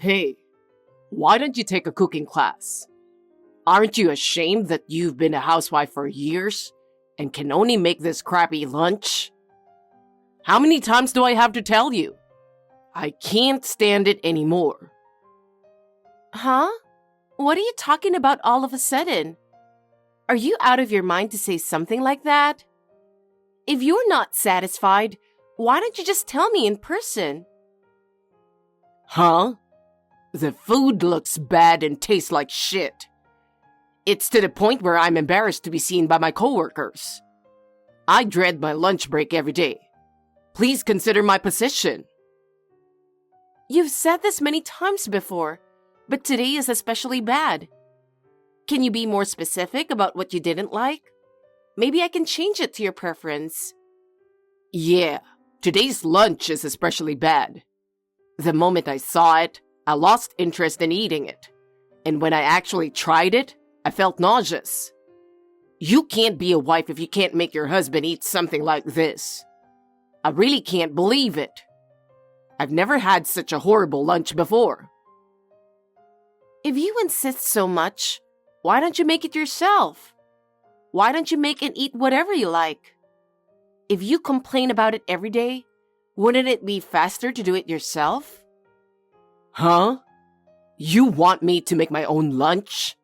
Hey, why don't you take a cooking class? Aren't you ashamed that you've been a housewife for years and can only make this crappy lunch? How many times do I have to tell you? I can't stand it anymore. Huh? What are you talking about all of a sudden? Are you out of your mind to say something like that? If you're not satisfied, why don't you just tell me in person? Huh? The food looks bad and tastes like shit. It's to the point where I'm embarrassed to be seen by my coworkers. I dread my lunch break every day. Please consider my position. You've said this many times before, but today is especially bad. Can you be more specific about what you didn't like? Maybe I can change it to your preference. Yeah, today's lunch is especially bad. The moment I saw it, I lost interest in eating it. And when I actually tried it, I felt nauseous. You can't be a wife if you can't make your husband eat something like this. I really can't believe it. I've never had such a horrible lunch before. If you insist so much, why don't you make it yourself? Why don't you make and eat whatever you like? If you complain about it every day, wouldn't it be faster to do it yourself? Huh? You want me to make my own lunch?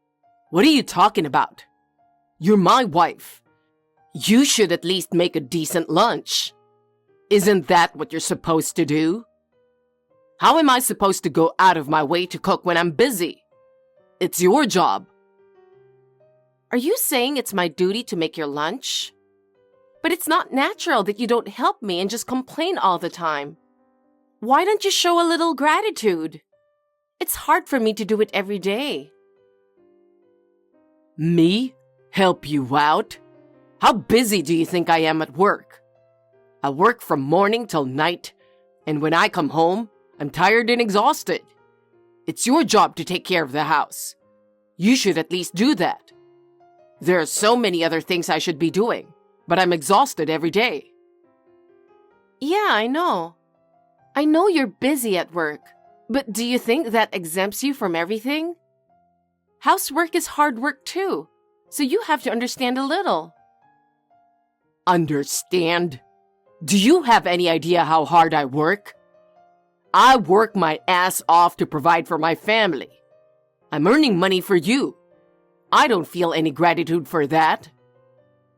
What are you talking about? You're my wife. You should at least make a decent lunch. Isn't that what you're supposed to do? How am I supposed to go out of my way to cook when I'm busy? It's your job. Are you saying it's my duty to make your lunch? But it's not natural that you don't help me and just complain all the time. Why don't you show a little gratitude? It's hard for me to do it every day. Me? Help you out? How busy do you think I am at work? I work from morning till night, and when I come home, I'm tired and exhausted. It's your job to take care of the house. You should at least do that. There are so many other things I should be doing, but I'm exhausted every day. Yeah, I know. I know you're busy at work, but do you think that exempts you from everything? Housework is hard work too, so you have to understand a little. Understand? Do you have any idea how hard I work? I work my ass off to provide for my family. I'm earning money for you. I don't feel any gratitude for that.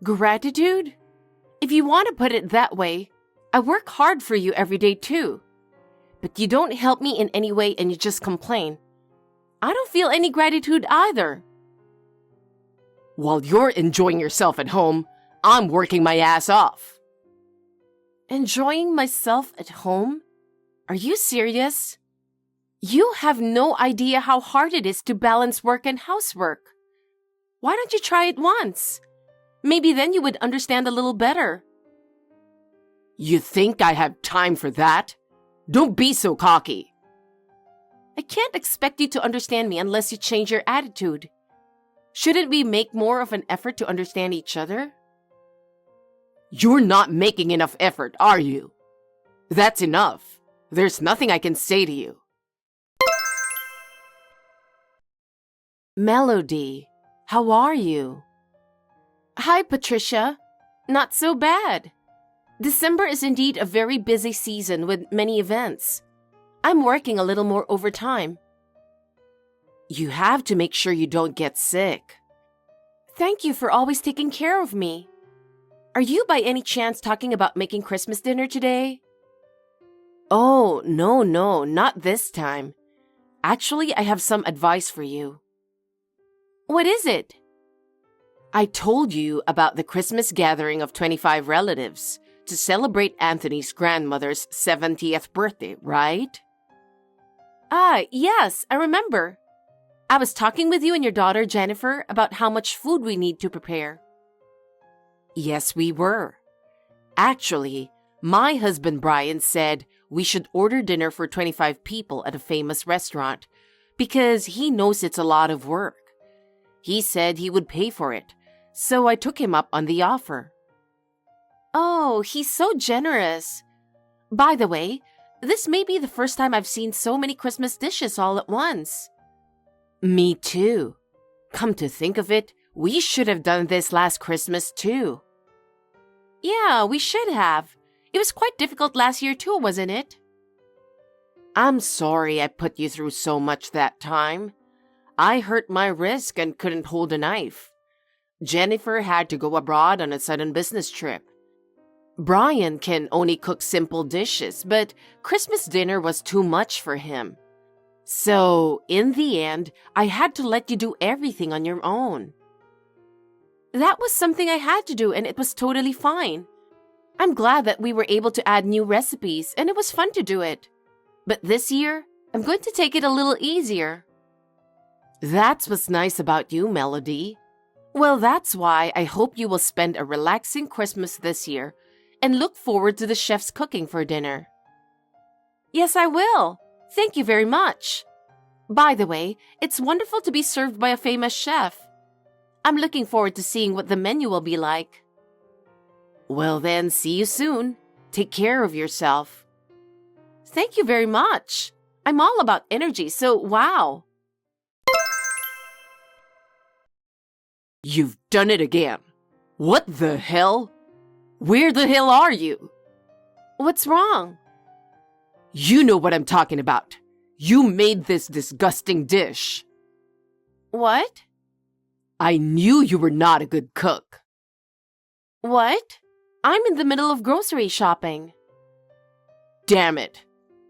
Gratitude? If you want to put it that way, I work hard for you every day too. But you don't help me in any way and you just complain. I don't feel any gratitude either. While you're enjoying yourself at home, I'm working my ass off. Enjoying myself at home? Are you serious? You have no idea how hard it is to balance work and housework. Why don't you try it once? Maybe then you would understand a little better. You think I have time for that? Don't be so cocky. I can't expect you to understand me unless you change your attitude. Shouldn't we make more of an effort to understand each other? You're not making enough effort, are you? That's enough. There's nothing I can say to you. Melody, how are you? Hi, Patricia. Not so bad. December is indeed a very busy season with many events. I'm working a little more overtime. You have to make sure you don't get sick. Thank you for always taking care of me. Are you by any chance talking about making Christmas dinner today? Oh, no, not this time. Actually, I have some advice for you. What is it? I told you about the Christmas gathering of 25 relatives to celebrate Anthony's grandmother's 70th birthday, right? Ah, yes, I remember. I was talking with you and your daughter Jennifer about how much food we need to prepare. Yes, we were. Actually, my husband Brian said we should order dinner for 25 people at a famous restaurant because he knows it's a lot of work. He said he would pay for it, so I took him up on the offer. Oh, he's so generous. By the way, This may be the first time I've seen so many Christmas dishes all at once. Me too. Come to think of it, we should have done this last Christmas too. Yeah, we should have. It was quite difficult last year too, wasn't it? I'm sorry I put you through so much that time. I hurt my wrist and couldn't hold a knife. Jennifer had to go abroad on a sudden business trip. Brian can only cook simple dishes, but Christmas dinner was too much for him. So, in the end, I had to let you do everything on your own. That was something I had to do, and it was totally fine. I'm glad that we were able to add new recipes, and it was fun to do it. But this year, I'm going to take it a little easier. That's what's nice about you, Melody. Well, that's why I hope you will spend a relaxing Christmas this year and look forward to the chef's cooking for dinner. Yes, I will. Thank you very much. By the way, it's wonderful to be served by a famous chef. I'm looking forward to seeing what the menu will be like. Well then, see you soon. Take care of yourself. Thank you very much. I'm all about energy, so wow. You've done it again. What the hell? Where the hell are you? What's wrong? You know what I'm talking about. You made this disgusting dish. What? I knew you were not a good cook. What? I'm in the middle of grocery shopping. Damn it.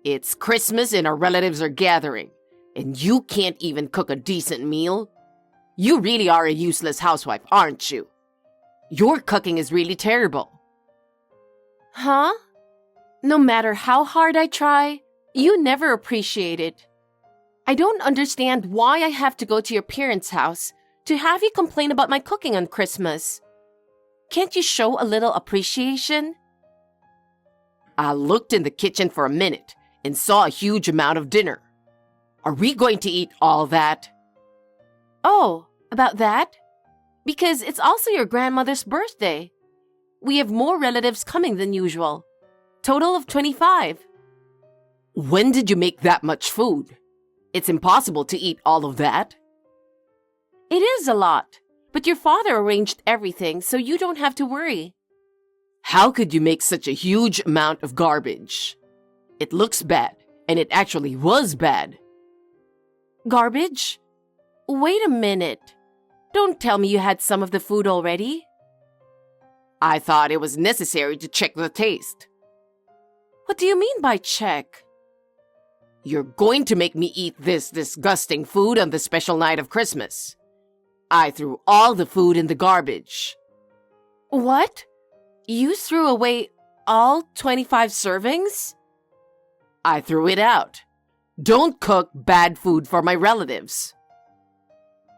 It's Christmas and our relatives are gathering, and you can't even cook a decent meal? You really are a useless housewife, aren't you? Your cooking is really terrible. Huh? No matter how hard I try, you never appreciate it. I don't understand why I have to go to your parents' house to have you complain about my cooking on Christmas. Can't you show a little appreciation? I looked in the kitchen for a minute and saw a huge amount of dinner. Are we going to eat all that? Oh, about that? Because it's also your grandmother's birthday. We have more relatives coming than usual. Total of 25. When did you make that much food? It's impossible to eat all of that. It is a lot, but your father arranged everything so you don't have to worry. How could you make such a huge amount of garbage? It looks bad, and it actually was bad. Garbage? Wait a minute. Don't tell me you had some of the food already. I thought it was necessary to check the taste. What do you mean by check? You're going to make me eat this disgusting food on the special night of Christmas. I threw all the food in the garbage. What? You threw away all 25 servings? I threw it out. Don't cook bad food for my relatives.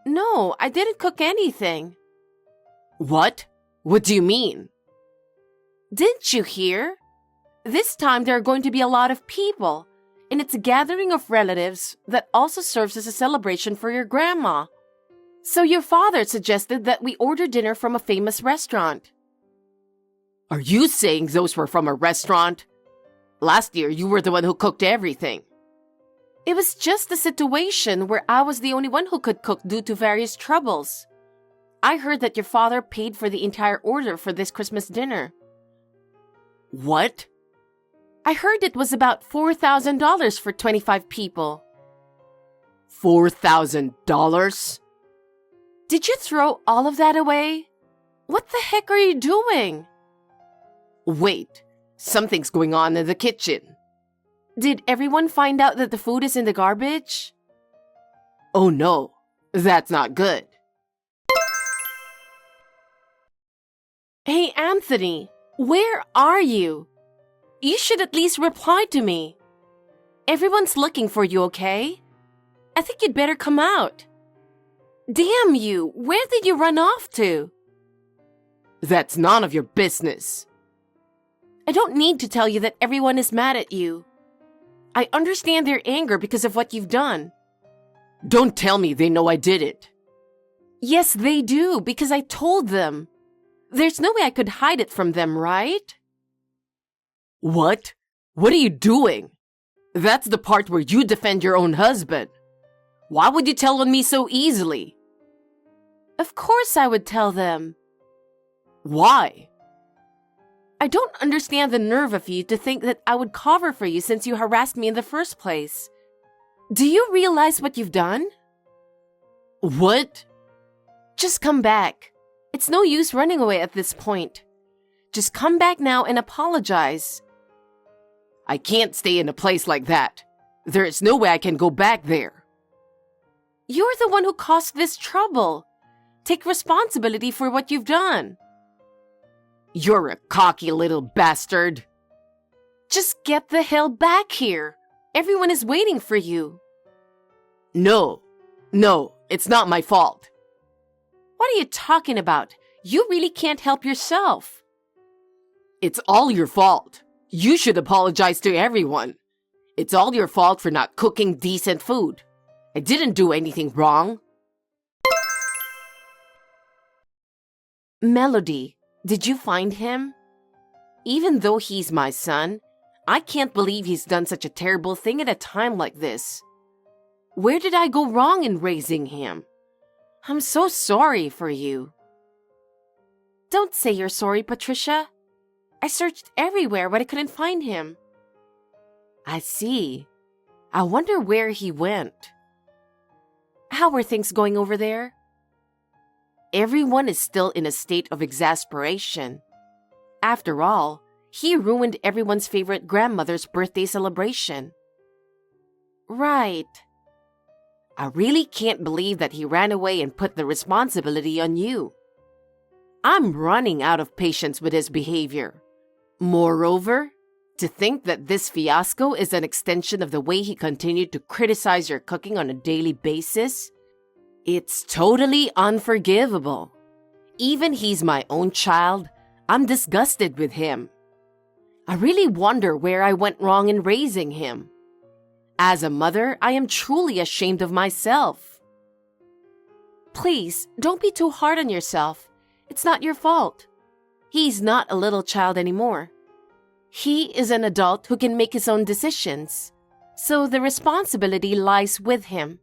No, I didn't cook anything. What? What do you mean? Didn't you hear? This time there are going to be a lot of people, and it's a gathering of relatives that also serves as a celebration for your grandma. So your father suggested that we order dinner from a famous restaurant. Are you saying those were from a restaurant? Last year, you were the one who cooked everything. It was just a situation where I was the only one who could cook due to various troubles. I heard that your father paid for the entire order for this Christmas dinner. What? I heard it was about $4,000 for 25 people. $4,000? Did you throw all of that away? What the heck are you doing? Wait, something's going on in the kitchen. Did everyone find out that the food is in the garbage? Oh no, that's not good. Hey, Anthony, where are you? You should at least reply to me. Everyone's looking for you, okay? I think you'd better come out. Damn you, where did you run off to? That's none of your business. I don't need to tell you that everyone is mad at you. I understand their anger because of what you've done. Don't tell me they know I did it. Yes, they do, because I told them. There's no way I could hide it from them, right? What? What are you doing? That's the part where you defend your own husband. Why would you tell on me so easily? Of course I would tell them. Why? I don't understand the nerve of you to think that I would cover for you since you harassed me in the first place. Do you realize what you've done? What? Just come back. It's no use running away at this point. Just come back now and apologize. I can't stay in a place like that. There is no way I can go back there. You're the one who caused this trouble. Take responsibility for what you've done. You're a cocky little bastard. Just get the hell back here. Everyone is waiting for you. No, it's not my fault. What are you talking about? You really can't help yourself. It's all your fault. You should apologize to everyone. It's all your fault for not cooking decent food. I didn't do anything wrong. Melody, did you find him? Even though he's my son, I can't believe he's done such a terrible thing at a time like this. Where did I go wrong in raising him? I'm so sorry for you. Don't say you're sorry, Patricia. I searched everywhere, but I couldn't find him. I see. I wonder where he went. How are things going over there? Everyone is still in a state of exasperation. After all, he ruined everyone's favorite grandmother's birthday celebration. Right. I really can't believe that he ran away and put the responsibility on you. I'm running out of patience with his behavior. Moreover, to think that this fiasco is an extension of the way he continued to criticize your cooking on a daily basis, it's totally unforgivable. Even he's my own child, I'm disgusted with him. I really wonder where I went wrong in raising him. As a mother, I am truly ashamed of myself. Please, don't be too hard on yourself. It's not your fault. He's not a little child anymore. He is an adult who can make his own decisions, so the responsibility lies with him.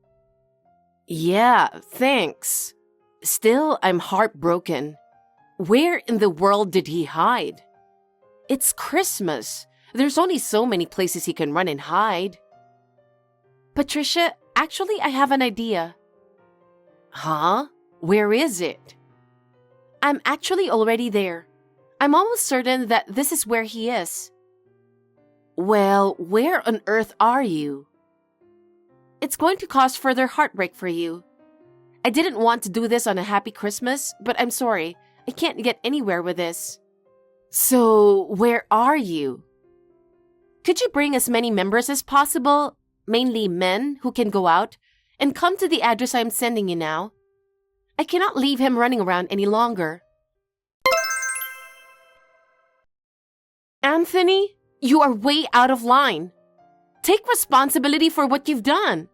Yeah, thanks. Still, I'm heartbroken. Where in the world did he hide? It's Christmas. There's only so many places he can run and hide. Patricia, actually, I have an idea. Huh? Where is it? I'm actually already there. I'm almost certain that this is where he is. Well, where on earth are you? It's going to cause further heartbreak for you. I didn't want to do this on a happy Christmas, but I'm sorry. I can't get anywhere with this. So, where are you? Could you bring as many members as possible, mainly men who can go out, and come to the address I'm sending you now? I cannot leave him running around any longer. Anthony, you are way out of line. Take responsibility for what you've done.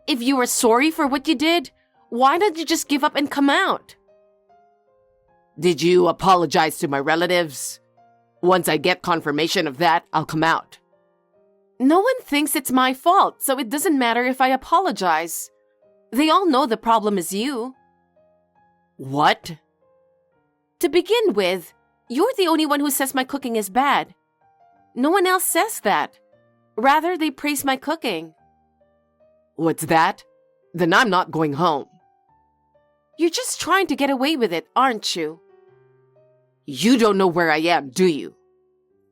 If you are sorry for what you did, why don't you just give up and come out? Did you apologize to my relatives? Once I get confirmation of that, I'll come out. No one thinks it's my fault, so it doesn't matter if I apologize. They all know the problem is you. What? To begin with, you're the only one who says my cooking is bad. No one else says that. Rather, they praise my cooking. What's that? Then I'm not going home. You're just trying to get away with it, aren't you? You don't know where I am, do you?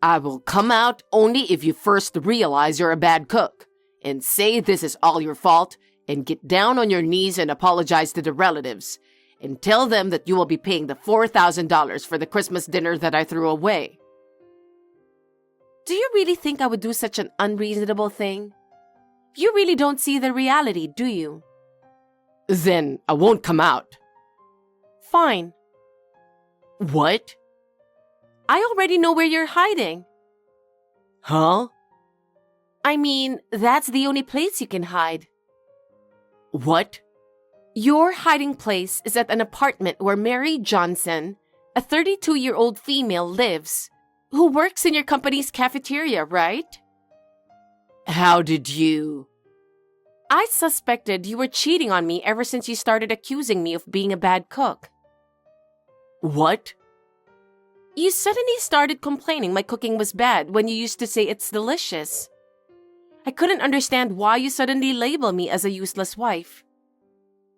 I will come out only if you first realize you're a bad cook and say this is all your fault and get down on your knees and apologize to the relatives and tell them that you will be paying the $4,000 for the Christmas dinner that I threw away. Do you really think I would do such an unreasonable thing? You really don't see the reality, do you? Then I won't come out. Fine. What? I already know where you're hiding. Huh? I mean, that's the only place you can hide. What? Your hiding place is at an apartment where Mary Johnson, a 32-year-old female, lives, who works in your company's cafeteria, right? How did you? I suspected you were cheating on me ever since you started accusing me of being a bad cook. What? You suddenly started complaining my cooking was bad when you used to say it's delicious. I couldn't understand why you suddenly label me as a useless wife.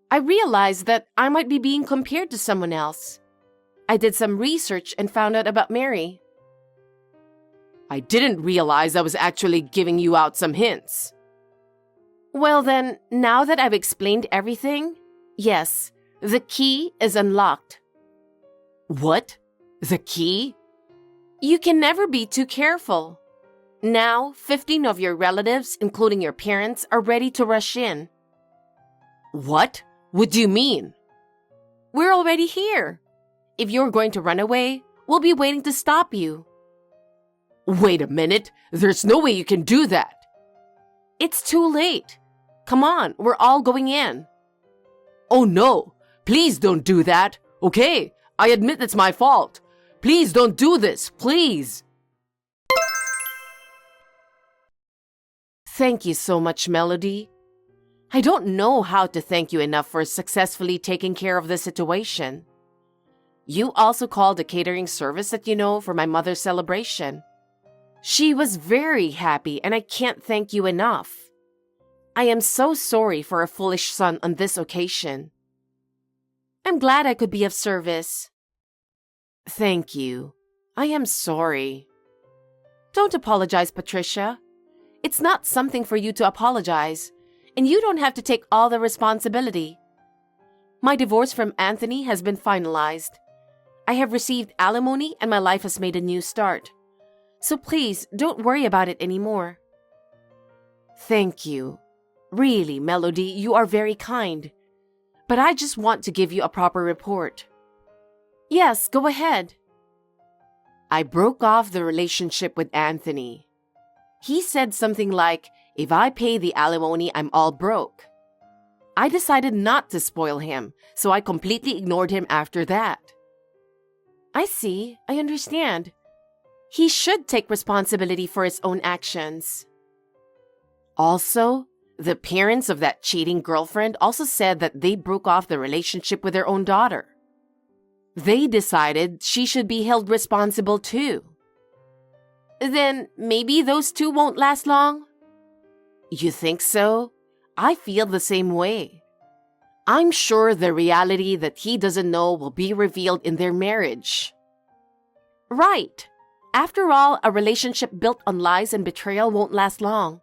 I realized that I might be being compared to someone else. I did some research and found out about Mary. I didn't realize I was actually giving you out some hints. Well then, now that I've explained everything, yes, the key is unlocked. What? The key? You can never be too careful. Now, 15 of your relatives, including your parents, are ready to rush in. What? What do you mean? We're already here. If you're going to run away, we'll be waiting to stop you. Wait a minute. There's no way you can do that. It's too late. Come on, we're all going in. Oh no. Please don't do that. Okay, I admit it's my fault. Please don't do this, please. Thank you so much, Melody. I don't know how to thank you enough for successfully taking care of the situation. You also called a catering service that you know for my mother's celebration. She was very happy and I can't thank you enough. I am so sorry for a foolish son on this occasion. I'm glad I could be of service. Thank you. I am sorry. Don't apologize, Patricia. It's not something for you to apologize, and you don't have to take all the responsibility. My divorce from Anthony has been finalized. I have received alimony and my life has made a new start. So please, don't worry about it anymore. Thank you. Really, Melody, you are very kind. But I just want to give you a proper report. Yes, go ahead. I broke off the relationship with Anthony. He said something like, if I pay the alimony, I'm all broke. I decided not to spoil him, so I completely ignored him after that. I see. I understand. He should take responsibility for his own actions. Also, the parents of that cheating girlfriend also said that they broke off the relationship with their own daughter. They decided she should be held responsible too. Then maybe those two won't last long? You think so? I feel the same way. I'm sure the reality that he doesn't know will be revealed in their marriage. Right. After all, a relationship built on lies and betrayal won't last long.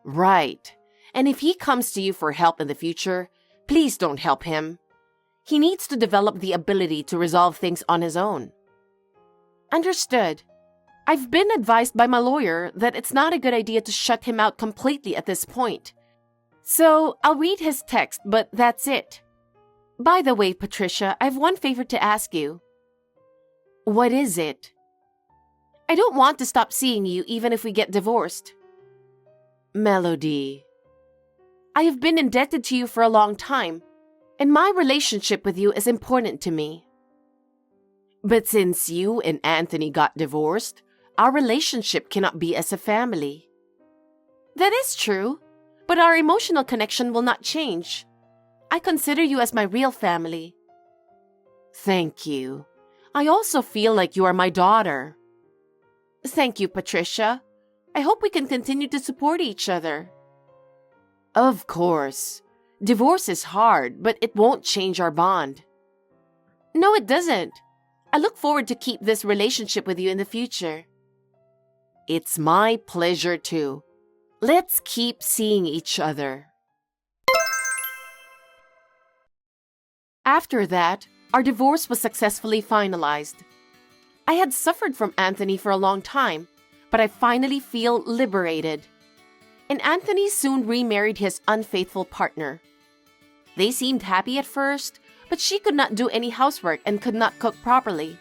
Right. And if he comes to you for help in the future, please don't help him. He needs to develop the ability to resolve things on his own. Understood. I've been advised by my lawyer that it's not a good idea to shut him out completely at this point. So I'll read his text, but that's it. By the way, Patricia, I have one favor to ask you. What is it? I don't want to stop seeing you even if we get divorced. Melody. I have been indebted to you for a long time, and my relationship with you is important to me. But since you and Anthony got divorced, our relationship cannot be as a family. That is true, but our emotional connection will not change. I consider you as my real family. Thank you. I also feel like you are my daughter. Thank you, Patricia. I hope we can continue to support each other. Of course. Divorce is hard, but it won't change our bond. No, it doesn't. I look forward to keep this relationship with you in the future. It's my pleasure too. Let's keep seeing each other. After that, our divorce was successfully finalized. I had suffered from Anthony for a long time, but I finally feel liberated. And Anthony soon remarried his unfaithful partner. They seemed happy at first, but she could not do any housework and could not cook properly.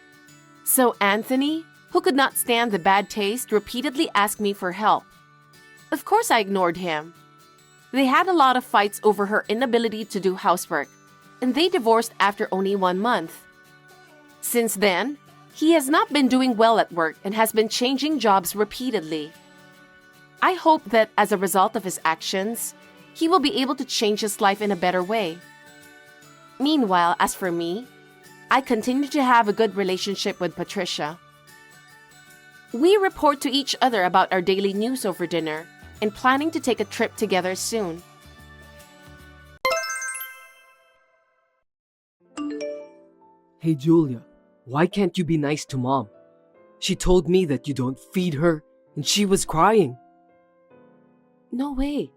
So Anthony, who could not stand the bad taste, repeatedly asked me for help. Of course, I ignored him. They had a lot of fights over her inability to do housework, and they divorced after only 1 month. Since then, he has not been doing well at work and has been changing jobs repeatedly. I hope that as a result of his actions, he will be able to change his life in a better way. Meanwhile, as for me, I continue to have a good relationship with Patricia. We report to each other about our daily news over dinner and planning to take a trip together soon. Hey Julia, why can't you be nice to Mom? She told me that you don't feed her and she was crying. No way.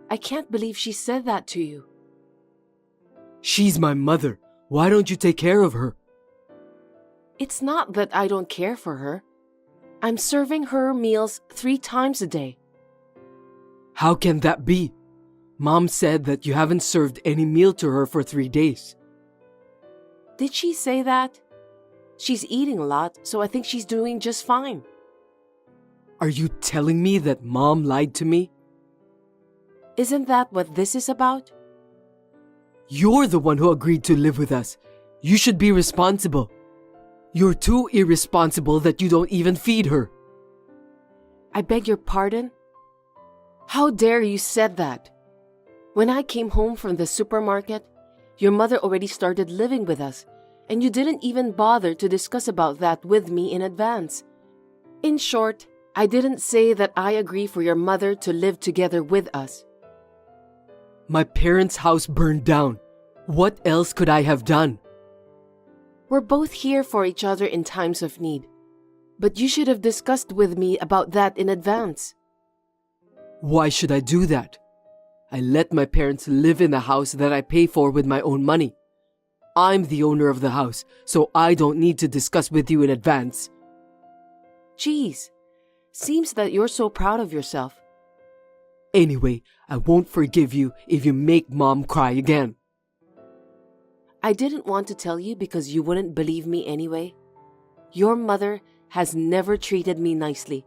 I can't believe she said that to you. She's my mother. Why don't you take care of her? It's not that I don't care for her. I'm serving her meals 3 times a day. How can that be? Mom said that you haven't served any meal to her for 3 days. Did she say that? She's eating a lot, so I think she's doing just fine. Are you telling me that Mom lied to me? Isn't that what this is about? You're the one who agreed to live with us. You should be responsible. You're too irresponsible that you don't even feed her. I beg your pardon? How dare you said that? When I came home from the supermarket, your mother already started living with us, and you didn't even bother to discuss about that with me in advance. In short, I didn't say that I agree for your mother to live together with us. My parents' house burned down. What else could I have done? We're both here for each other in times of need, but you should have discussed with me about that in advance. Why should I do that? I let my parents live in the house that I pay for with my own money. I'm the owner of the house, so I don't need to discuss with you in advance. Geez, seems that you're so proud of yourself. Anyway, I won't forgive you if you make Mom cry again. I didn't want to tell you because you wouldn't believe me anyway. Your mother has never treated me nicely.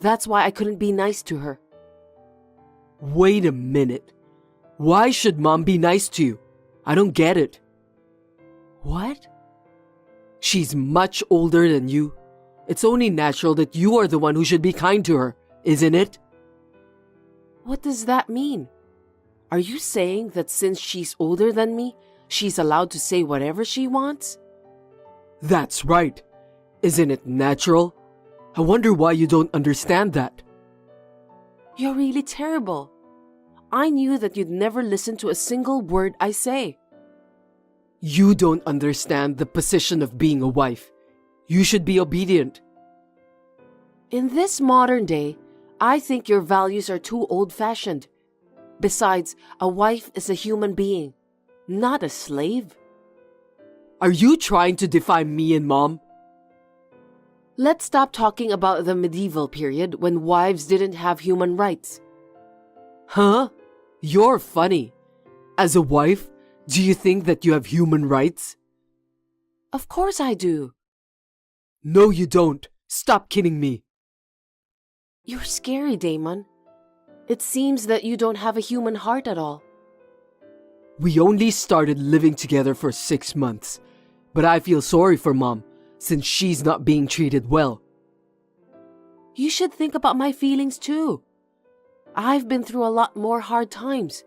That's why I couldn't be nice to her. Wait a minute. Why should Mom be nice to you? I don't get it. What? She's much older than you. It's only natural that you are the one who should be kind to her, isn't it? What does that mean? Are you saying that since she's older than me, she's allowed to say whatever she wants? That's right. Isn't it natural? I wonder why you don't understand that. You're really terrible. I knew that you'd never listen to a single word I say. You don't understand the position of being a wife. You should be obedient. In this modern day, I think your values are too old-fashioned. Besides, a wife is a human being, not a slave. Are you trying to define me and Mom? Let's stop talking about the medieval period when wives didn't have human rights. Huh? You're funny. As a wife, do you think that you have human rights? Of course I do. No, you don't. Stop kidding me. You're scary, Damon. It seems that you don't have a human heart at all. We only started living together for 6 months, but I feel sorry for Mom since she's not being treated well. You should think about my feelings too. I've been through a lot more hard times.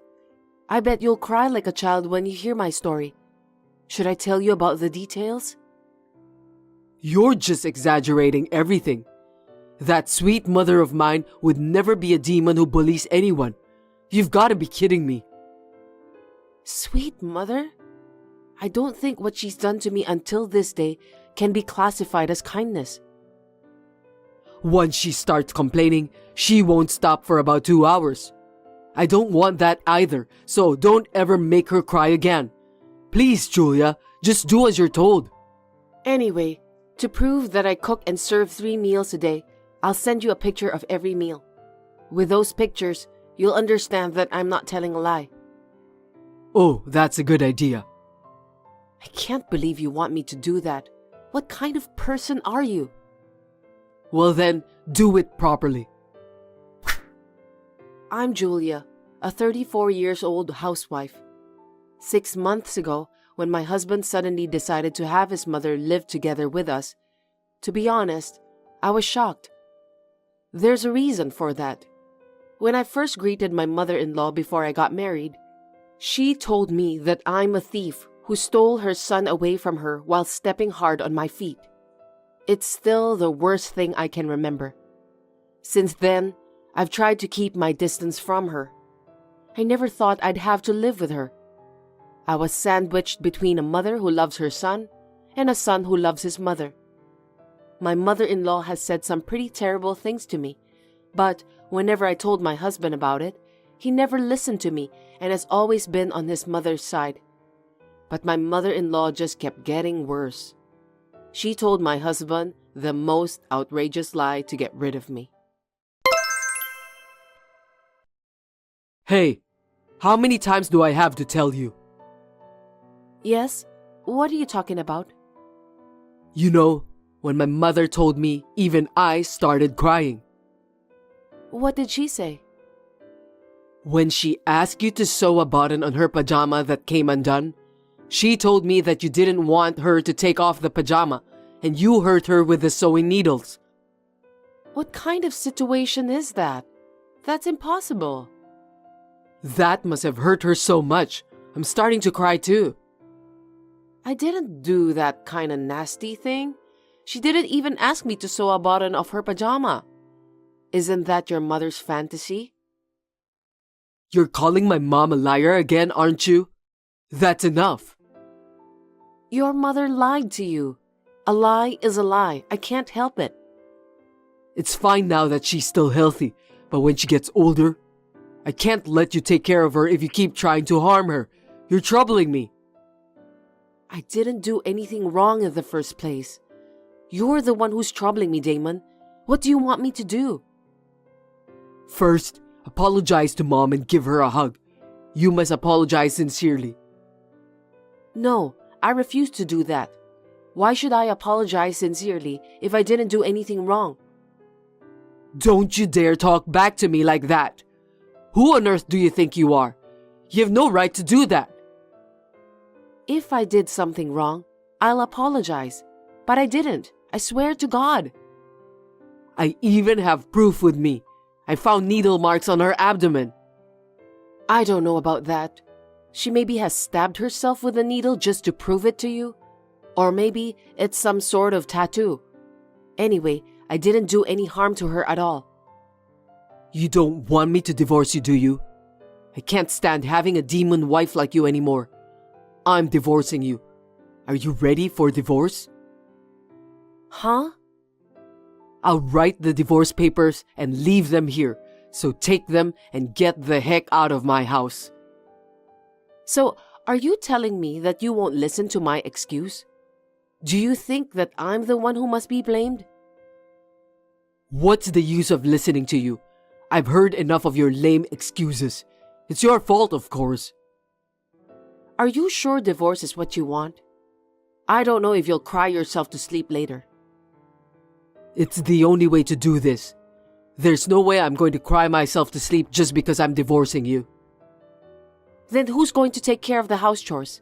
I bet you'll cry like a child when you hear my story. Should I tell you about the details? You're just exaggerating everything. That sweet mother of mine would never be a demon who bullies anyone. You've got to be kidding me. Sweet mother? I don't think what she's done to me until this day can be classified as kindness. Once she starts complaining, she won't stop for about 2 hours. I don't want that either, so don't ever make her cry again. Please, Julia, just do as you're told. Anyway, to prove that I cook and serve 3 meals a day, I'll send you a picture of every meal. With those pictures, you'll understand that I'm not telling a lie. Oh, that's a good idea. I can't believe you want me to do that. What kind of person are you? Well then, do it properly. I'm Julia, a 34 years old housewife. 6 months ago, when my husband suddenly decided to have his mother live together with us, to be honest, I was shocked. There's a reason for that. When I first greeted my mother-in-law before I got married, she told me that I'm a thief who stole her son away from her while stepping hard on my feet. It's still the worst thing I can remember. Since then, I've tried to keep my distance from her. I never thought I'd have to live with her. I was sandwiched between a mother who loves her son and a son who loves his mother. My mother-in-law has said some pretty terrible things to me, but whenever I told my husband about it, he never listened to me and has always been on his mother's side. But my mother-in-law just kept getting worse. She told my husband the most outrageous lie to get rid of me. Hey, how many times do I have to tell you? Yes? What are you talking about? You know, when my mother told me, even I started crying. What did she say? When she asked you to sew a button on her pajama that came undone, she told me that you didn't want her to take off the pajama and you hurt her with the sewing needles. What kind of situation is that? That's impossible. That must have hurt her so much. I'm starting to cry too. I didn't do that kind of nasty thing. She didn't even ask me to sew a button of her pajama. Isn't that your mother's fantasy? You're calling my mom a liar again, aren't you? That's enough. Your mother lied to you. A lie is a lie. I can't help it. It's fine now that she's still healthy, but when she gets older, I can't let you take care of her if you keep trying to harm her. You're troubling me. I didn't do anything wrong in the first place. You're the one who's troubling me, Damon. What do you want me to do? First, apologize to Mom and give her a hug. You must apologize sincerely. No, I refuse to do that. Why should I apologize sincerely if I didn't do anything wrong? Don't you dare talk back to me like that. Who on earth do you think you are? You have no right to do that. If I did something wrong, I'll apologize. But I didn't. I swear to God. I even have proof with me. I found needle marks on her abdomen. I don't know about that. She maybe has stabbed herself with a needle just to prove it to you. Or maybe it's some sort of tattoo. Anyway, I didn't do any harm to her at all. You don't want me to divorce you, do you? I can't stand having a demon wife like you anymore. I'm divorcing you. Are you ready for divorce? Huh? I'll write the divorce papers and leave them here. So take them and get the heck out of my house. So, are you telling me that you won't listen to my excuse? Do you think that I'm the one who must be blamed? What's the use of listening to you? I've heard enough of your lame excuses. It's your fault, of course. Are you sure divorce is what you want? I don't know if you'll cry yourself to sleep later. It's the only way to do this. There's no way I'm going to cry myself to sleep just because I'm divorcing you. Then who's going to take care of the house chores?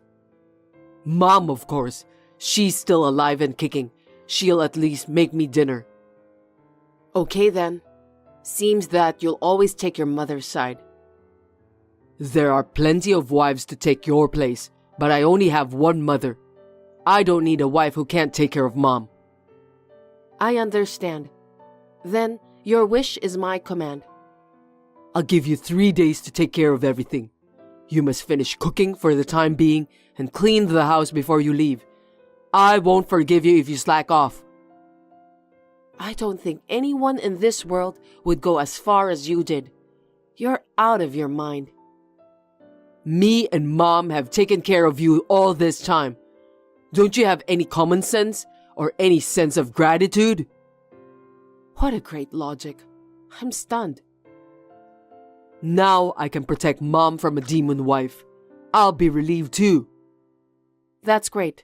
Mom, of course. She's still alive and kicking. She'll at least make me dinner. Okay then. Seems that you'll always take your mother's side. There are plenty of wives to take your place, but I only have one mother. I don't need a wife who can't take care of Mom. I understand. Then, your wish is my command. I'll give you 3 days to take care of everything. You must finish cooking for the time being and clean the house before you leave. I won't forgive you if you slack off. I don't think anyone in this world would go as far as you did. You're out of your mind. Me and Mom have taken care of you all this time. Don't you have any common sense or any sense of gratitude? What a great logic. I'm stunned. Now I can protect Mom from a demon wife. I'll be relieved too. That's great.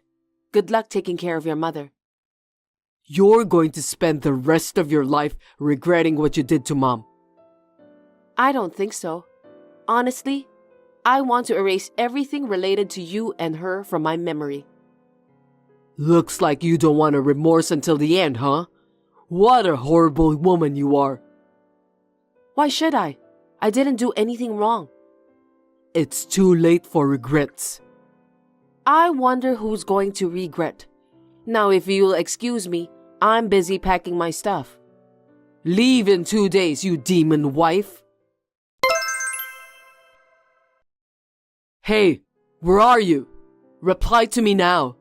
Good luck taking care of your mother. You're going to spend the rest of your life regretting what you did to Mom. I don't think so. Honestly, I want to erase everything related to you and her from my memory. Looks like you don't want a remorse until the end, huh? What a horrible woman you are. Why should I? I didn't do anything wrong. It's too late for regrets. I wonder who's going to regret. Now, if you'll excuse me, I'm busy packing my stuff. Leave in 2 days, you demon wife. Hey, where are you? Reply to me now.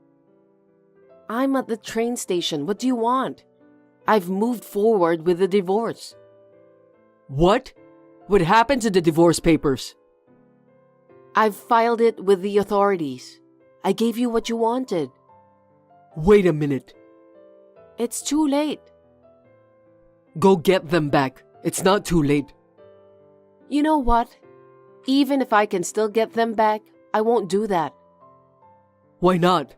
I'm at the train station. What do you want? I've moved forward with the divorce. What? What happened to the divorce papers? I've filed it with the authorities. I gave you what you wanted. Wait a minute. It's too late. Go get them back. It's not too late. You know what? Even if I can still get them back, I won't do that. Why not?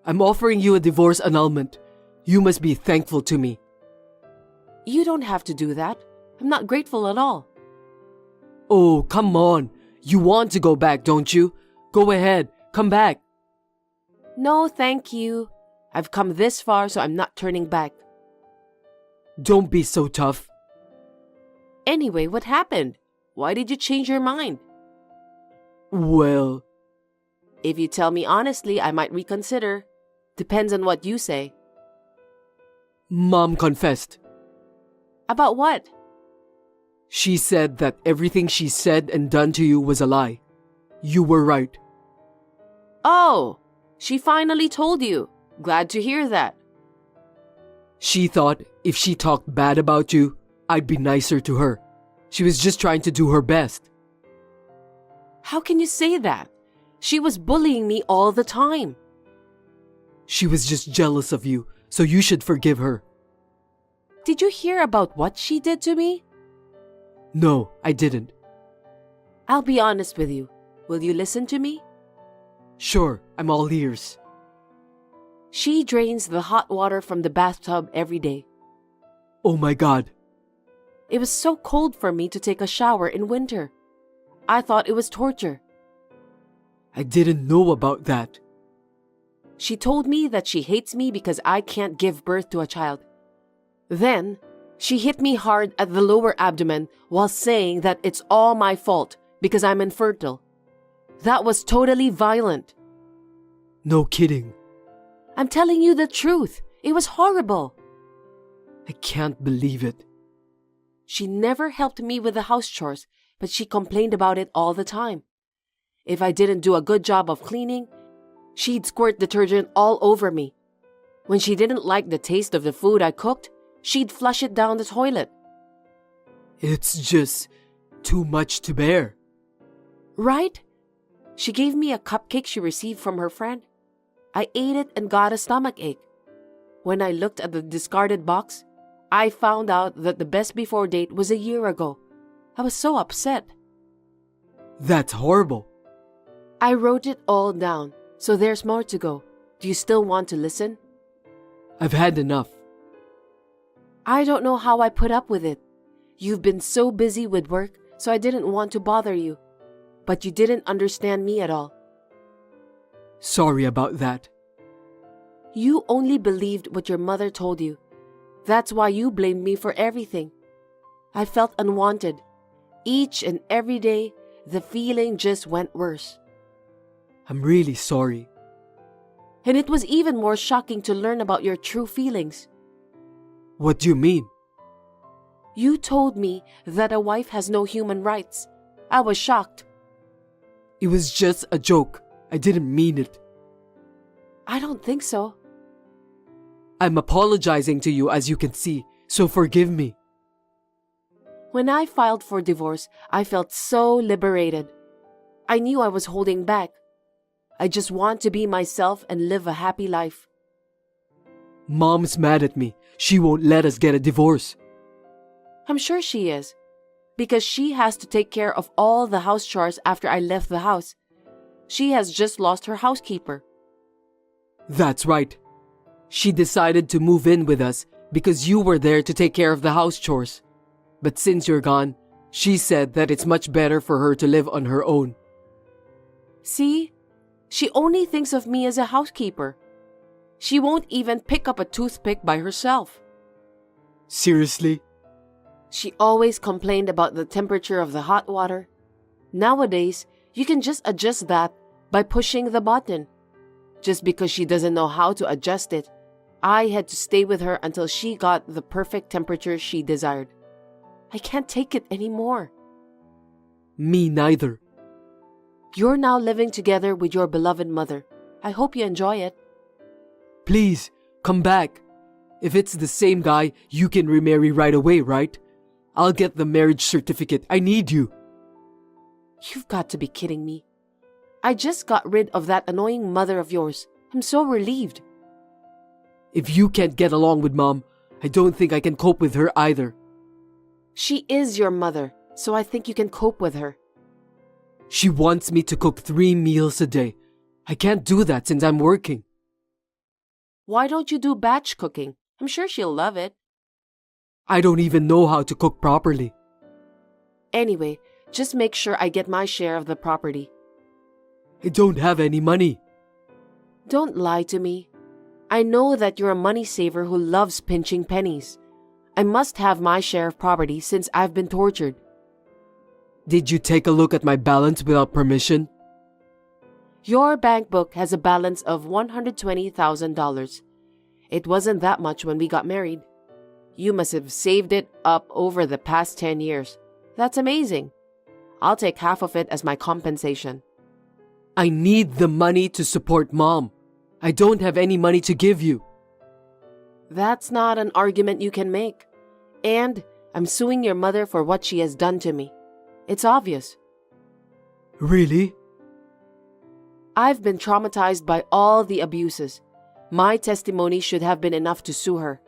I'm offering you a divorce annulment. You must be thankful to me. You don't have to do that. I'm not grateful at all. Oh, come on. You want to go back, don't you? Go ahead. Come back. No, thank you. I've come this far, so I'm not turning back. Don't be so tough. Anyway, what happened? Why did you change your mind? Well, If you tell me honestly, I might reconsider. Depends on what you say. Mom confessed. About what? She said that everything she said and done to you was a lie. You were right. Oh, she finally told you. Glad to hear that. She thought if she talked bad about you, I'd be nicer to her. She was just trying to do her best. How can you say that? She was bullying me all the time. She was just jealous of you, so you should forgive her. Did you hear about what she did to me? No, I didn't. I'll be honest with you. Will you listen to me? Sure, I'm all ears. She drains the hot water from the bathtub every day. Oh my God. It was so cold for me to take a shower in winter. I thought it was torture. I didn't know about that. She told me that she hates me because I can't give birth to a child. Then, she hit me hard at the lower abdomen while saying that it's all my fault because I'm infertile. That was totally violent. No kidding. I'm telling you the truth. It was horrible. I can't believe it. She never helped me with the house chores, but she complained about it all the time. If I didn't do a good job of cleaning, she'd squirt detergent all over me. When she didn't like the taste of the food I cooked, she'd flush it down the toilet. It's just too much to bear. Right? She gave me a cupcake she received from her friend. I ate it and got a stomachache. When I looked at the discarded box, I found out that the best before date was a year ago. I was so upset. That's horrible. I wrote it all down, so there's more to go. Do you still want to listen? I've had enough. I don't know how I put up with it. You've been so busy with work, so I didn't want to bother you. But you didn't understand me at all. Sorry about that. You only believed what your mother told you. That's why you blamed me for everything. I felt unwanted. Each and every day, the feeling just went worse. I'm really sorry. And it was even more shocking to learn about your true feelings. What do you mean? You told me that a wife has no human rights. I was shocked. It was just a joke. I didn't mean it. I don't think so. I'm apologizing to you, as you can see, so forgive me. When I filed for divorce, I felt so liberated. I knew I was holding back. I just want to be myself and live a happy life. Mom's mad at me. She won't let us get a divorce. I'm sure she is, because she has to take care of all the house chores after I left the house. She has just lost her housekeeper. That's right. She decided to move in with us because you were there to take care of the house chores. But since you're gone, she said that it's much better for her to live on her own. See? She only thinks of me as a housekeeper. She won't even pick up a toothpick by herself. Seriously? She always complained about the temperature of the hot water. Nowadays, you can just adjust that by pushing the button. Just because she doesn't know how to adjust it, I had to stay with her until she got the perfect temperature she desired. I can't take it anymore. Me neither. You're now living together with your beloved mother. I hope you enjoy it. Please, come back. If it's the same guy, you can remarry right away, right? I'll get the marriage certificate. I need you. You've got to be kidding me. I just got rid of that annoying mother of yours. I'm so relieved. If you can't get along with Mom, I don't think I can cope with her either. She is your mother, so I think you can cope with her. She wants me to cook 3 meals a day. I can't do that since I'm working. Why don't you do batch cooking? I'm sure she'll love it. I don't even know how to cook properly. Anyway, just make sure I get my share of the property. I don't have any money. Don't lie to me. I know that you're a money saver who loves pinching pennies. I must have my share of property since I've been tortured. Did you take a look at my balance without permission? Your bank book has a balance of $120,000. It wasn't that much when we got married. You must have saved it up over the past 10 years. That's amazing. I'll take half of it as my compensation. I need the money to support Mom. I don't have any money to give you. That's not an argument you can make. And I'm suing your mother for what she has done to me. It's obvious. Really? I've been traumatized by all the abuses. My testimony should have been enough to sue her.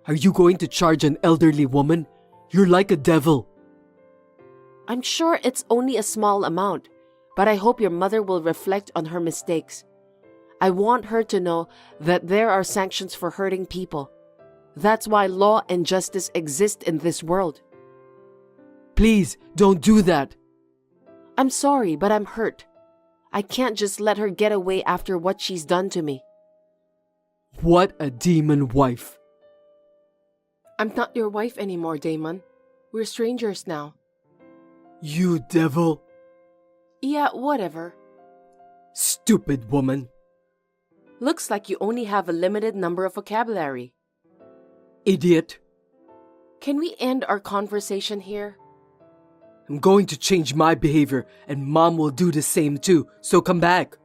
Are you going to charge an elderly woman? You're like a devil. I'm sure it's only a small amount, but I hope your mother will reflect on her mistakes. I want her to know that there are sanctions for hurting people. That's why law and justice exist in this world. Please, don't do that. I'm sorry, but I'm hurt. I can't just let her get away after what she's done to me. What a demon wife. I'm not your wife anymore, Damon. We're strangers now. You devil. Yeah, whatever. Stupid woman. Looks like you only have a limited number of vocabulary. Idiot. Can we end our conversation here? I'm going to change my behavior and Mom will do the same too, so come back.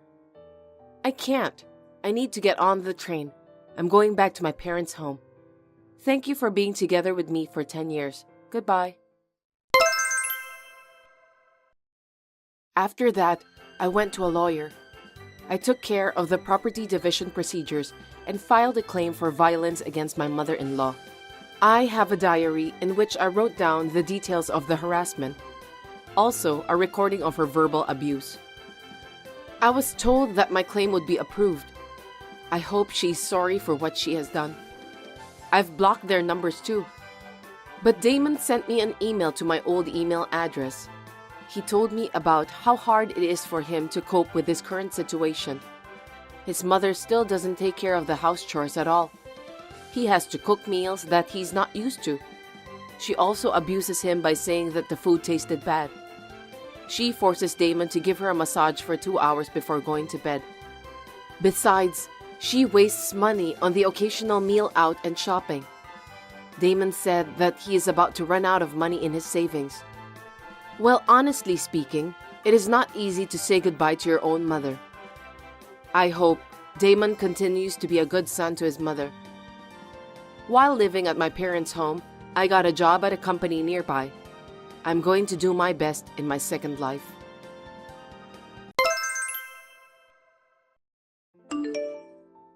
I can't. I need to get on the train. I'm going back to my parents' home. Thank you for being together with me for 10 years. Goodbye. After that, I went to a lawyer. I took care of the property division procedures and filed a claim for violence against my mother-in-law. I have a diary in which I wrote down the details of the harassment. Also, a recording of her verbal abuse. I was told that my claim would be approved. I hope she's sorry for what she has done. I've blocked their numbers too. But Damon sent me an email to my old email address. He told me about how hard it is for him to cope with his current situation. His mother still doesn't take care of the house chores at all. He has to cook meals that he's not used to. She also abuses him by saying that the food tasted bad. She forces Damon to give her a massage for 2 hours before going to bed. Besides, she wastes money on the occasional meal out and shopping. Damon said that he is about to run out of money in his savings. Well, honestly speaking, it is not easy to say goodbye to your own mother. I hope Damon continues to be a good son to his mother. While living at my parents' home, I got a job at a company nearby. I'm going to do my best in my second life.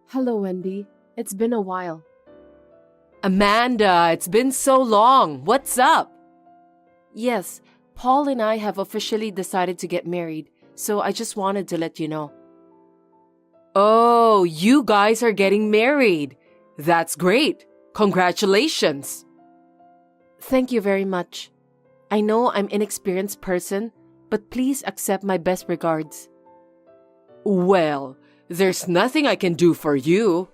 Hello, Wendy. It's been a while. Amanda, it's been so long. What's up? Yes, Paul and I have officially decided to get married, so I just wanted to let you know. Oh, you guys are getting married. That's great. Congratulations. Thank you very much. I know I'm an inexperienced person, but please accept my best regards. Well, there's nothing I can do for you.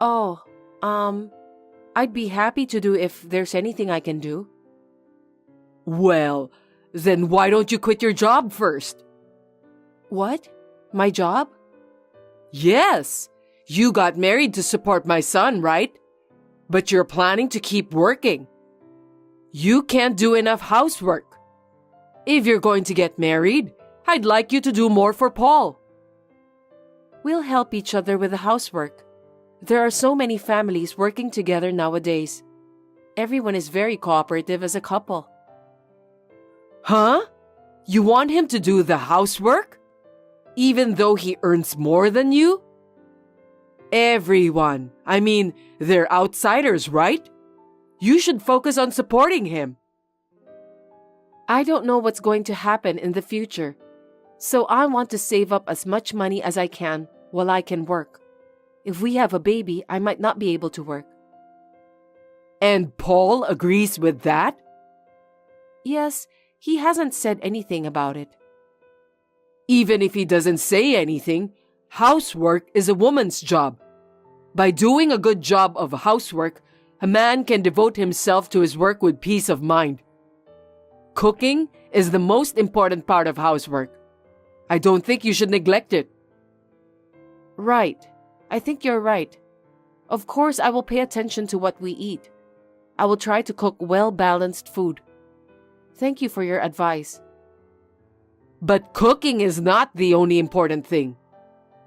Oh, I'd be happy to do if there's anything I can do. Well, then why don't you quit your job first? What? My job? Yes, you got married to support my son, right? But you're planning to keep working. You can't do enough housework. If you're going to get married, I'd like you to do more for Paul. We'll help each other with the housework. There are so many families working together nowadays. Everyone is very cooperative as a couple. Huh? You want him to do the housework? Even though he earns more than you? Everyone. I mean, they're outsiders, right? You should focus on supporting him. I don't know what's going to happen in the future, so I want to save up as much money as I can while I can work. If we have a baby, I might not be able to work. And Paul agrees with that? Yes, he hasn't said anything about it. Even if he doesn't say anything, housework is a woman's job. By doing a good job of housework, a man can devote himself to his work with peace of mind. Cooking is the most important part of housework. I don't think you should neglect it. Right. I think you're right. Of course, I will pay attention to what we eat. I will try to cook well-balanced food. Thank you for your advice. But cooking is not the only important thing.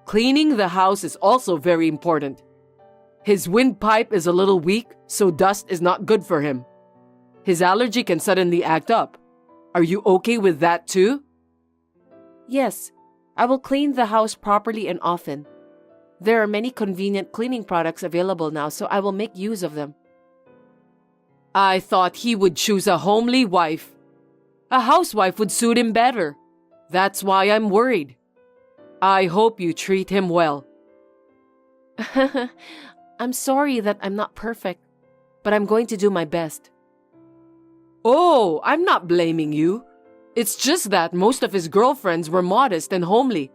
Cleaning the house is also very important. His windpipe is a little weak, so dust is not good for him. His allergy can suddenly act up. Are you okay with that too? Yes, I will clean the house properly and often. There are many convenient cleaning products available now, so I will make use of them. I thought he would choose a homely wife. A housewife would suit him better. That's why I'm worried. I hope you treat him well. I'm sorry that I'm not perfect, but I'm going to do my best. Oh, I'm not blaming you. It's just that most of his girlfriends were modest and homely.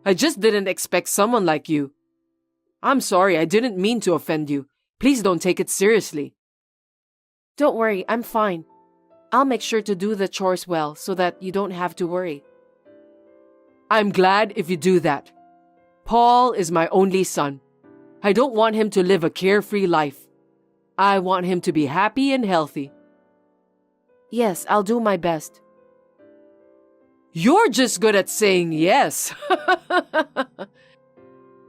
I just didn't expect someone like you. I'm sorry, I didn't mean to offend you. Please don't take it seriously. Don't worry, I'm fine. I'll make sure to do the chores well so that you don't have to worry. I'm glad if you do that. Paul is my only son. I don't want him to live a carefree life. I want him to be happy and healthy. Yes, I'll do my best. You're just good at saying yes.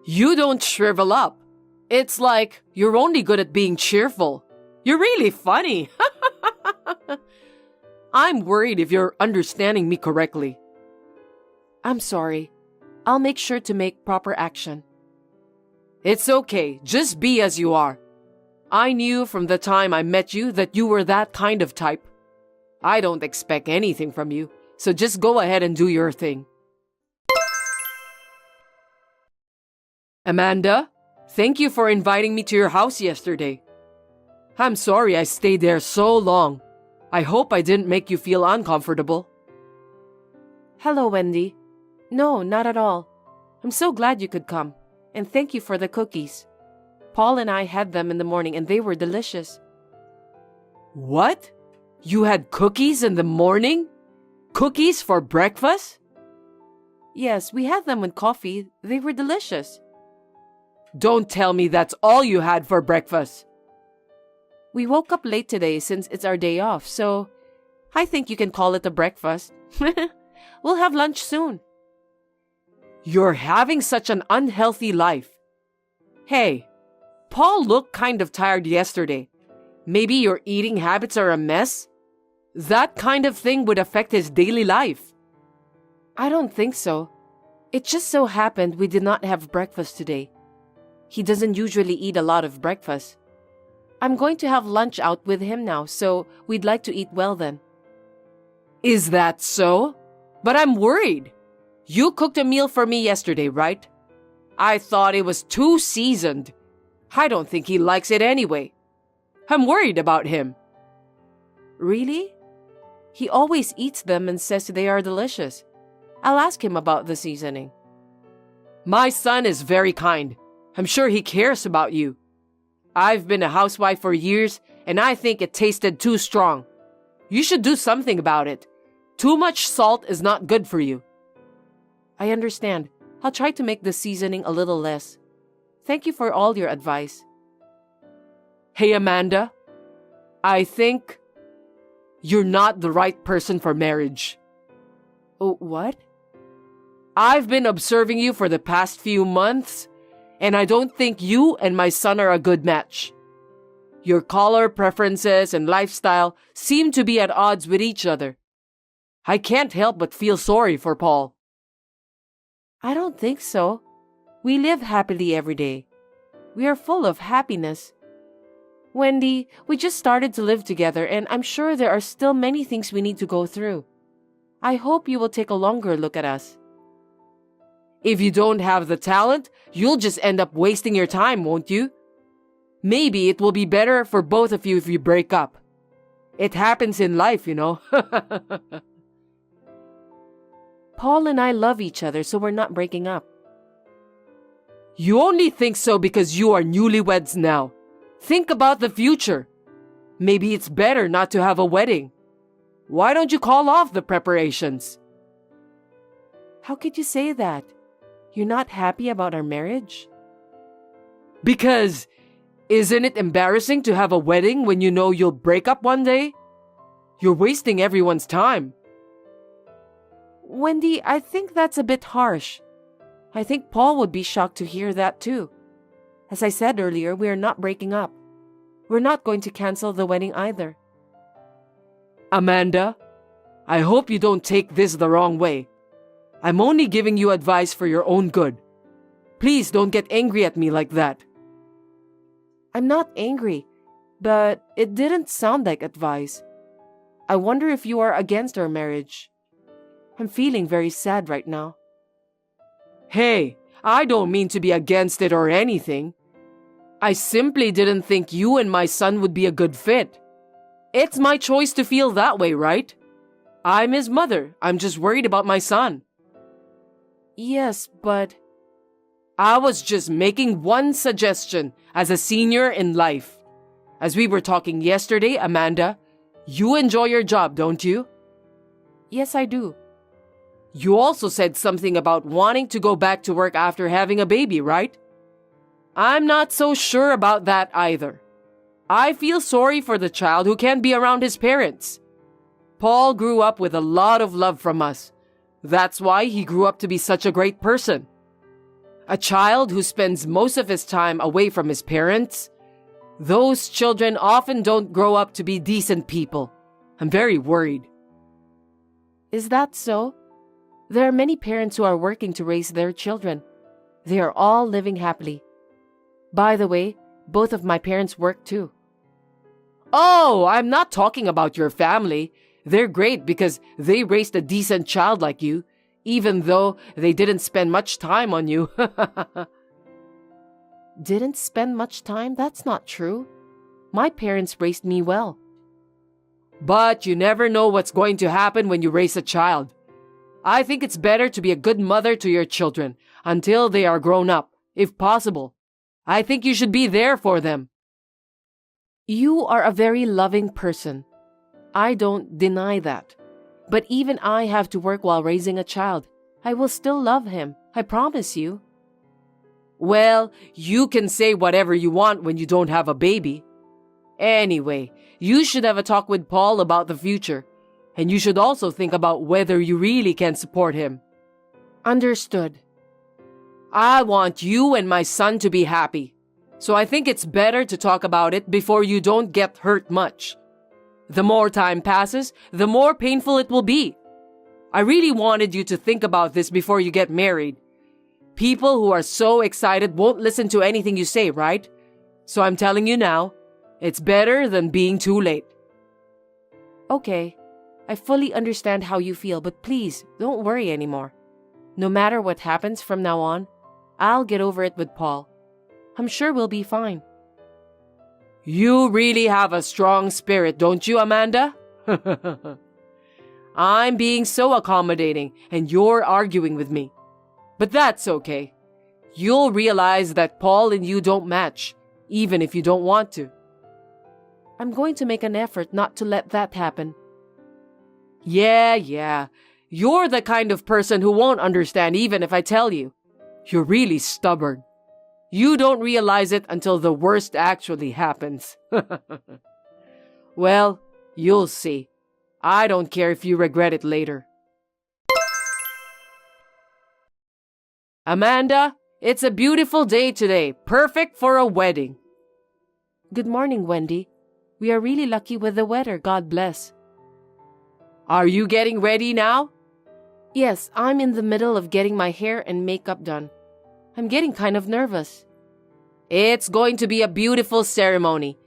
You don't shrivel up. It's like you're only good at being cheerful. You're really funny. I'm worried if you're understanding me correctly. I'm sorry. I'll make sure to make proper action. It's okay. Just be as you are. I knew from the time I met you that you were that kind of type. I don't expect anything from you, so just go ahead and do your thing. Amanda, thank you for inviting me to your house yesterday. I'm sorry I stayed there so long. I hope I didn't make you feel uncomfortable. Hello, Wendy. No, not at all. I'm so glad you could come, and thank you for the cookies. Paul and I had them in the morning and they were delicious. What? You had cookies in the morning? Cookies for breakfast? Yes, we had them with coffee. They were delicious. Don't tell me that's all you had for breakfast. We woke up late today since it's our day off, so I think you can call it a breakfast. We'll have lunch soon. You're having such an unhealthy life. Hey, Paul looked kind of tired yesterday. Maybe your eating habits are a mess? That kind of thing would affect his daily life. I don't think so. It just so happened we did not have breakfast today. He doesn't usually eat a lot of breakfast. I'm going to have lunch out with him now, so we'd like to eat well then. Is that so? But I'm worried. You cooked a meal for me yesterday, right? I thought it was too seasoned. I don't think he likes it anyway. I'm worried about him. Really? He always eats them and says they are delicious. I'll ask him about the seasoning. My son is very kind. I'm sure he cares about you. I've been a housewife for years, and I think it tasted too strong. You should do something about it. Too much salt is not good for you. I understand. I'll try to make the seasoning a little less. Thank you for all your advice. Hey, Amanda, I think you're not the right person for marriage. Oh, what? I've been observing you for the past few months, and I don't think you and my son are a good match. Your color preferences and lifestyle seem to be at odds with each other. I can't help but feel sorry for Paul. I don't think so. We live happily every day. We are full of happiness. Wendy, we just started to live together, and I'm sure there are still many things we need to go through. I hope you will take a longer look at us. If you don't have the talent, you'll just end up wasting your time, won't you? Maybe it will be better for both of you if you break up. It happens in life, you know. Paul and I love each other, so we're not breaking up. You only think so because you are newlyweds now. Think about the future. Maybe it's better not to have a wedding. Why don't you call off the preparations? How could you say that? You're not happy about our marriage? Because isn't it embarrassing to have a wedding when you know you'll break up one day? You're wasting everyone's time. Wendy, I think that's a bit harsh. I think Paul would be shocked to hear that too. As I said earlier, we are not breaking up. We're not going to cancel the wedding either. Amanda, I hope you don't take this the wrong way. I'm only giving you advice for your own good. Please don't get angry at me like that. I'm not angry, but it didn't sound like advice. I wonder if you are against our marriage. I'm feeling very sad right now. Hey, I don't mean to be against it or anything. I simply didn't think you and my son would be a good fit. It's my choice to feel that way, right? I'm his mother. I'm just worried about my son. Yes, but I was just making one suggestion as a senior in life. As we were talking yesterday, Amanda, you enjoy your job, don't you? Yes, I do. You also said something about wanting to go back to work after having a baby, right? I'm not so sure about that either. I feel sorry for the child who can't be around his parents. Paul grew up with a lot of love from us. That's why he grew up to be such a great person. A child who spends most of his time away from his parents, those children often don't grow up to be decent people. I'm very worried. Is that so? There are many parents who are working to raise their children. They are all living happily. By the way, both of my parents work too. Oh, I'm not talking about your family. They're great because they raised a decent child like you, even though they didn't spend much time on you. Didn't spend much time? That's not true. My parents raised me well. But you never know what's going to happen when you raise a child. I think it's better to be a good mother to your children until they are grown up, if possible. I think you should be there for them. You are a very loving person. I don't deny that. But even I have to work while raising a child. I will still love him. I promise you. Well, you can say whatever you want when you don't have a baby. Anyway, you should have a talk with Paul about the future. And you should also think about whether you really can support him. Understood. I want you and my son to be happy. So I think it's better to talk about it before you don't get hurt much. The more time passes, the more painful it will be. I really wanted you to think about this before you get married. People who are so excited won't listen to anything you say, right? So I'm telling you now, it's better than being too late. Okay, I fully understand how you feel, but please, don't worry anymore. No matter what happens from now on, I'll get over it with Paul. I'm sure we'll be fine. You really have a strong spirit, don't you, Amanda? I'm being so accommodating, and you're arguing with me. But that's okay. You'll realize that Paul and you don't match, even if you don't want to. I'm going to make an effort not to let that happen. Yeah. You're the kind of person who won't understand even if I tell you. You're really stubborn. You don't realize it until the worst actually happens. Well, you'll see. I don't care if you regret it later. Amanda, it's a beautiful day today, perfect for a wedding. Good morning, Wendy. We are really lucky with the weather, God bless. Are you getting ready now? Yes, I'm in the middle of getting my hair and makeup done. I'm getting kind of nervous. It's going to be a beautiful ceremony.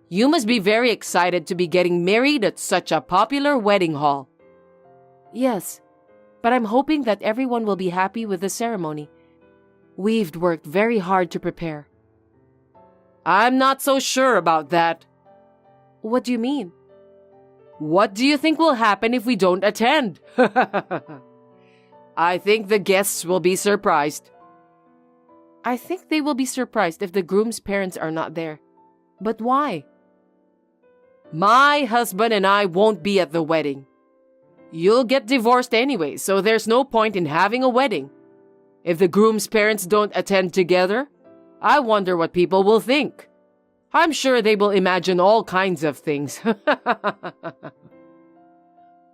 You must be very excited to be getting married at such a popular wedding hall. Yes, but I'm hoping that everyone will be happy with the ceremony. We've worked very hard to prepare. I'm not so sure about that. What do you mean? What do you think will happen if we don't attend? I think the guests will be surprised. I think they will be surprised if the groom's parents are not there. But why? My husband and I won't be at the wedding. You'll get divorced anyway, so there's no point in having a wedding. If the groom's parents don't attend together, I wonder what people will think. I'm sure they will imagine all kinds of things.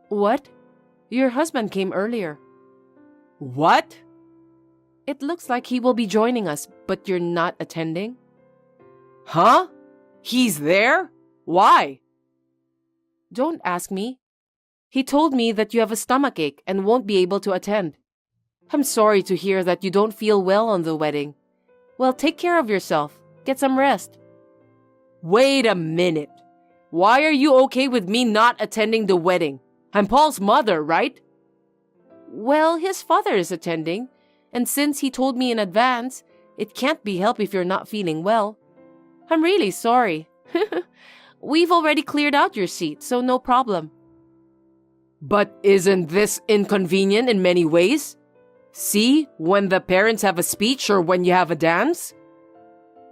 What? Your husband came earlier. What? It looks like he will be joining us, but you're not attending? Huh? He's there? Why? Don't ask me. He told me that you have a stomachache and won't be able to attend. I'm sorry to hear that you don't feel well on the wedding. Well, take care of yourself. Get some rest. Wait a minute. Why are you okay with me not attending the wedding? I'm Paul's mother, right? Well, his father is attending, and since he told me in advance, it can't be helped if you're not feeling well. I'm really sorry. We've already cleared out your seat, so no problem. But isn't this inconvenient in many ways? See, when the parents have a speech or when you have a dance?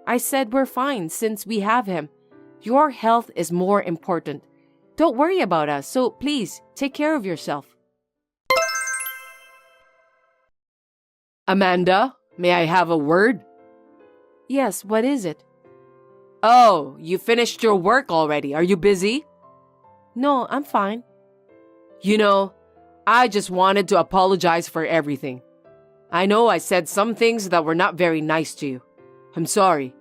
I said we're fine since we have him. Your health is more important. Don't worry about us, so please, take care of yourself. Amanda, may I have a word? Yes, what is it? Oh, you finished your work already. Are you busy? No, I'm fine. You know, I just wanted to apologize for everything. I know I said some things that were not very nice to you. I'm sorry.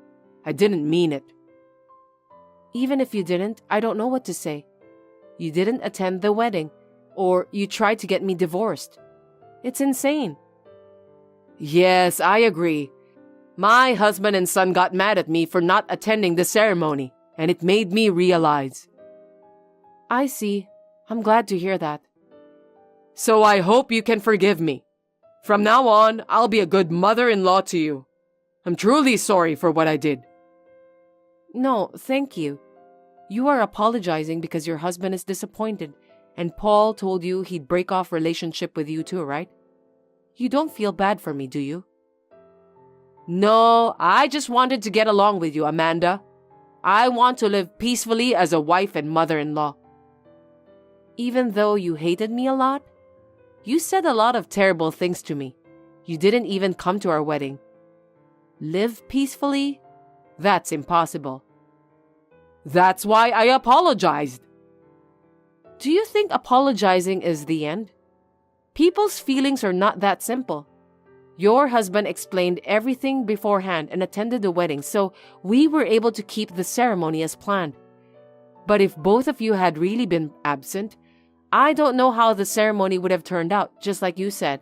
I didn't mean it. Even if you didn't, I don't know what to say. You didn't attend the wedding, or you tried to get me divorced. It's insane. Yes, I agree. My husband and son got mad at me for not attending the ceremony, and it made me realize. I see. I'm glad to hear that. So I hope you can forgive me. From now on, I'll be a good mother-in-law to you. I'm truly sorry for what I did. No, thank you. You are apologizing because your husband is disappointed, and Paul told you he'd break off relationship with you too, right? You don't feel bad for me, do you? No, I just wanted to get along with you, Amanda. I want to live peacefully as a wife and mother-in-law. Even though you hated me a lot? You said a lot of terrible things to me. You didn't even come to our wedding. Live peacefully? That's impossible. That's why I apologized. Do you think apologizing is the end? People's feelings are not that simple. Your husband explained everything beforehand and attended the wedding, so we were able to keep the ceremony as planned. But if both of you had really been absent, I don't know how the ceremony would have turned out, just like you said.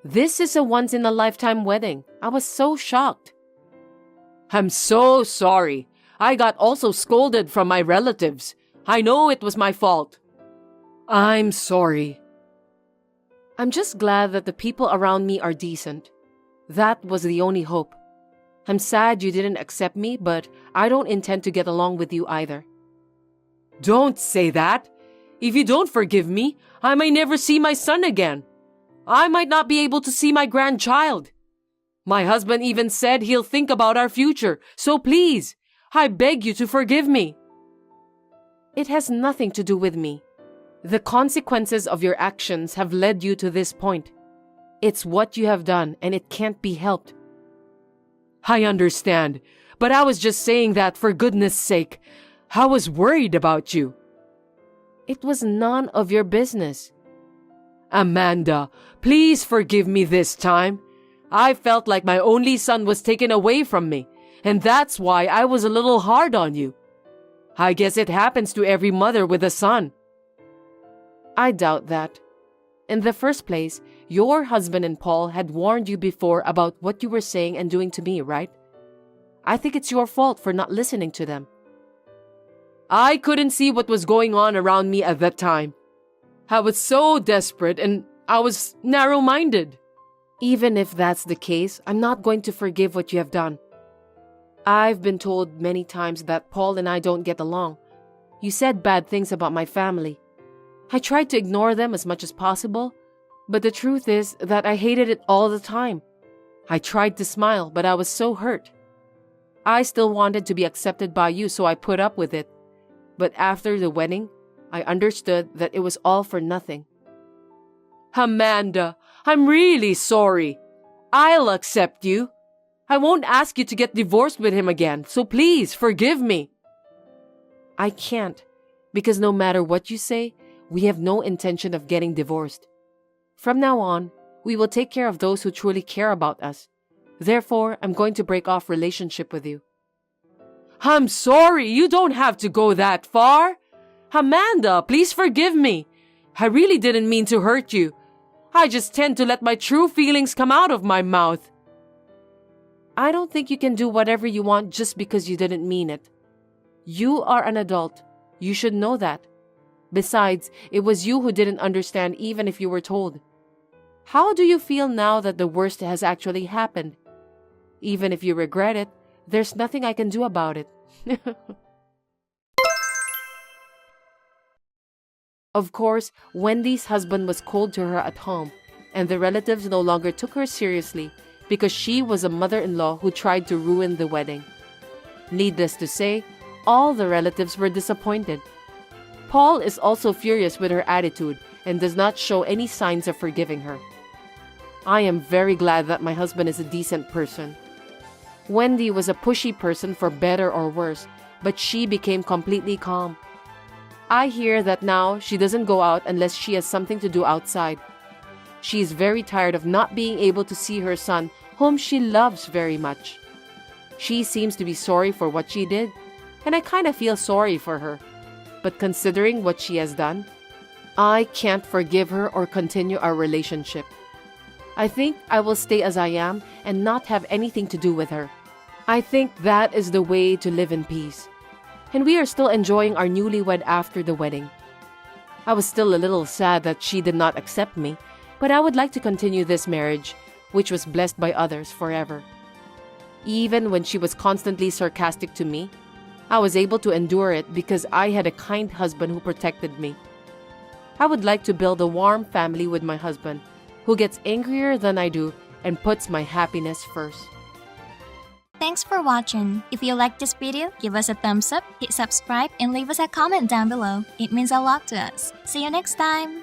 This is a once-in-a-lifetime wedding. I was so shocked. I'm so sorry. I got also scolded from my relatives. I know it was my fault. I'm sorry. I'm just glad that the people around me are decent. That was the only hope. I'm sad you didn't accept me, but I don't intend to get along with you either. Don't say that. If you don't forgive me, I may never see my son again. I might not be able to see my grandchild. My husband even said he'll think about our future, so please, I beg you to forgive me. It has nothing to do with me. The consequences of your actions have led you to this point. It's what you have done, and it can't be helped. I understand, but I was just saying that for goodness sake. I was worried about you. It was none of your business. Amanda, please forgive me this time. I felt like my only son was taken away from me, and that's why I was a little hard on you. I guess it happens to every mother with a son. I doubt that. In the first place, your husband and Paul had warned you before about what you were saying and doing to me, right? I think it's your fault for not listening to them. I couldn't see what was going on around me at that time. I was so desperate and I was narrow-minded. Even if that's the case, I'm not going to forgive what you have done. I've been told many times that Paul and I don't get along. You said bad things about my family. I tried to ignore them as much as possible, but the truth is that I hated it all the time. I tried to smile, but I was so hurt. I still wanted to be accepted by you, so I put up with it. But after the wedding, I understood that it was all for nothing. Amanda, I'm really sorry. I'll accept you. I won't ask you to get divorced with him again, so please forgive me. I can't, because no matter what you say, we have no intention of getting divorced. From now on, we will take care of those who truly care about us. Therefore, I'm going to break off relationship with you. I'm sorry, you don't have to go that far. Amanda, please forgive me. I really didn't mean to hurt you. I just tend to let my true feelings come out of my mouth. I don't think you can do whatever you want just because you didn't mean it. You are an adult. You should know that. Besides, it was you who didn't understand even if you were told. How do you feel now that the worst has actually happened? Even if you regret it, there's nothing I can do about it. Of course, Wendy's husband was cold to her at home, and the relatives no longer took her seriously because she was a mother-in-law who tried to ruin the wedding. Needless to say, all the relatives were disappointed. Paul is also furious with her attitude and does not show any signs of forgiving her. I am very glad that my husband is a decent person. Wendy was a pushy person for better or worse, but she became completely calm. I hear that now she doesn't go out unless she has something to do outside. She is very tired of not being able to see her son, whom she loves very much. She seems to be sorry for what she did, and I kind of feel sorry for her. But considering what she has done, I can't forgive her or continue our relationship. I think I will stay as I am and not have anything to do with her. I think that is the way to live in peace. And we are still enjoying our newlywed after the wedding. I was still a little sad that she did not accept me, but I would like to continue this marriage, which was blessed by others forever. Even when she was constantly sarcastic to me, I was able to endure it because I had a kind husband who protected me. I would like to build a warm family with my husband, who gets angrier than I do and puts my happiness first. Thanks for watching. If you liked this video, give us a thumbs up, hit subscribe, and leave us a comment down below. It means a lot to us. See you next time!